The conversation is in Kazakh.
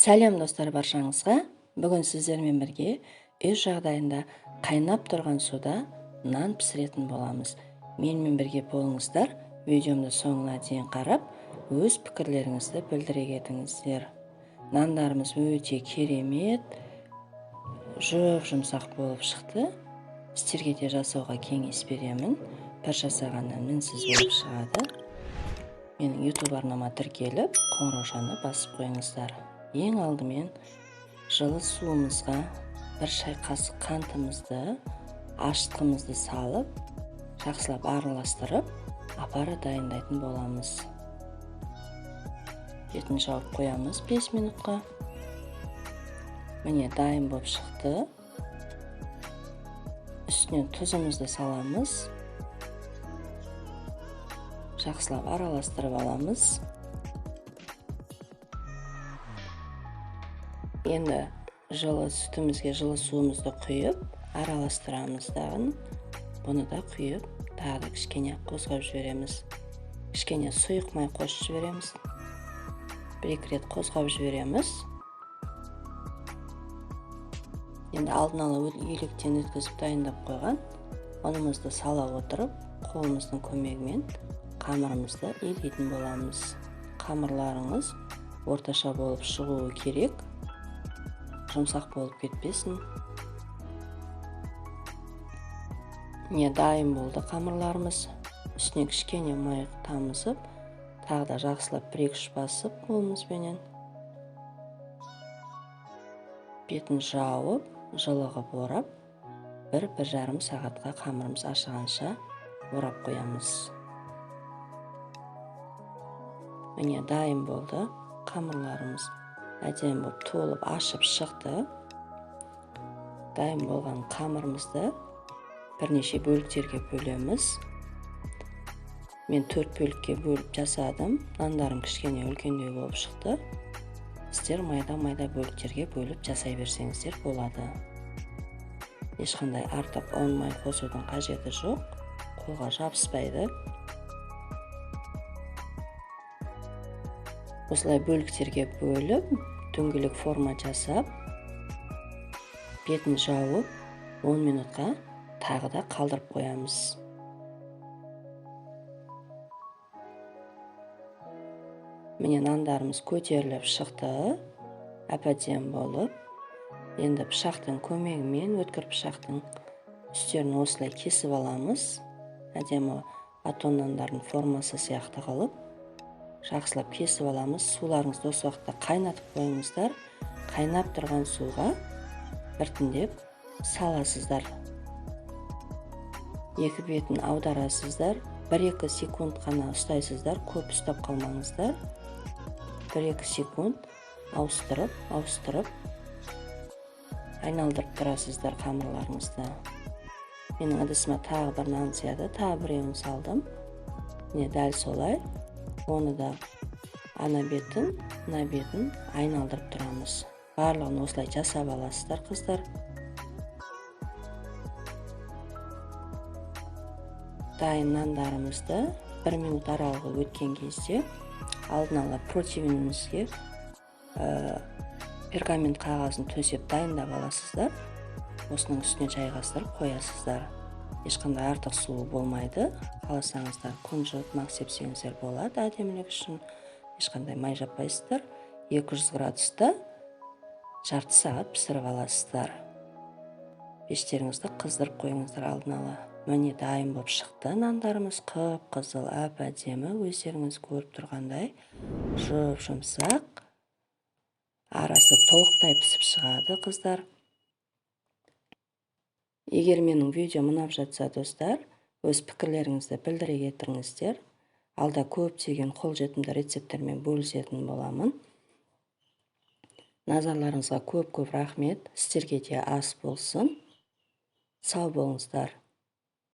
Сәлем достар баршаңызға. Бүгін сіздермен бірге үй жағдайында қайнап тұрған суда нан пісіретін боламыз. Менімен бірге болыңыздар. Видеомды соңына дейін қарап, өз пікірлеріңізді білдіре кетіңіздер. Нандарымыз өте керемет, жұмсақ болып шықты. Сіздерге де жасауға кеңес беремін. Бір жасағаннан мінсіз болып шығады. Менің YouTube арнама тіркеліп, қоңыраушаны басып қойыңыздар. Ең алдымен жылы суымызға бір шай қасық қантымызды, ашытқымызды салып, жақсылап араластырып, апара дайындайтын боламыз. Бетін жауып қоямыз 5 минутқа. Міне дайын болып шықты. Үстінен тұзымызды саламыз. Жақсылап араластырып аламыз. Енді жылы сүтімізге жылы суымызды құйып, араластырамыз дағын. Бұны да құйып, тағы да кішкене қозғап жібереміз. Кішкене сұйық май қосып жібереміз. Бір-екі рет қозғап жібереміз. Енді алдын ала електен өткізіп дайындап қойған ұнымызды сала отырып, қолымыздың көмегімен қамырымызды илейтін боламыз. Қамырларыңыз орташа болып шығуы керек. Жұмсақ болып кетпесін. Не дайын болды қамырларымыз. Үстіне кішкене май тамызып, тағы да жақсылап бір-екі басып қолымызбенен. Бетін жауып, жылығып орап, 1-1,5 сағатқа қамырымыз ашығанша орап қоямыз. Міне дайын болды. Қамырларымыз әдемі болып толып ашып шықты. Дайын болған қамырымызды бірнеше бөліктерге бөлеміз. Мен 4 бөлікке бөліп жасадым. Нандарым кішкене үлкендеу болып шықты. Сіздер майда бөліктерге бөліп жасай берсеңіздер болады. Ешқандай артық ұн май қосудың қажеті жоқ. Қолға жабыспайды. Осылай бөліктерге бөліп, дөңгелек форма жасап, бетін жауып, 10 минутқа тағы да қалдырып қоямыз. Міне нандарымыз көтеріліп шықты, әп-әдемі болып. Енді пышақтың көмегімен, өткір пышақтың үстерін осылай кесіп аламыз. Әдемі атон нандардың формасы сияқты қылып, жақсылап кесіп аламыз. Суларыңызды осы уақытта қайнатып қойыңыздар. Қайнап тұрған суға біртіндеп саласыздар. Екі бетін аударасыздар. 1-2 секунд қана ұстайсыздар. Көп ұстап қалмаңыздар. 1-2 секунд ауыстырып, айналдырып тұрасыздар қамырларыңызды. Менің ыдысыма тағы бір нан сияды. Тағы біреуін салдым. Не дәл солай. Оны да ана бетін айналдырып тұрамыз. Барлығын осылай жасап аласыздар, қыздар. Дайын нандарымызды 1 минут аралығы өткен кезде алдын ала противенімізге пергамент қағазын төсеп дайындап аласыздар. Осының үстіне жайғастырып қоясыздар. Ешқандай артық суы болмайды. Қаласаңыздар күнжіт мақ сепсеңіздер болады әдемілік үшін. Ешқандай май жаппайсыздар. 200 градуста жарты сағат пісіріп аласыздар. Пештеріңізді қыздырып қойыңыздар алдын ала. Міне дайын болып шықты нандарымыз, қып-қызыл әп-әдемі, өздеріңіз көріп тұрғандай жұмсақ. Арасы толықтай пісіп шығады, қыздар. Егер менің видеом ұнап жатса, достар, өз пікірлеріңізді білдіре кетіріңіздер. Алда көптеген қолжетімді рецепттермен бөлісетін боламын. Назарларыңызға көп рахмет. Сіздерге де ас болсын. Сау болыңыздар.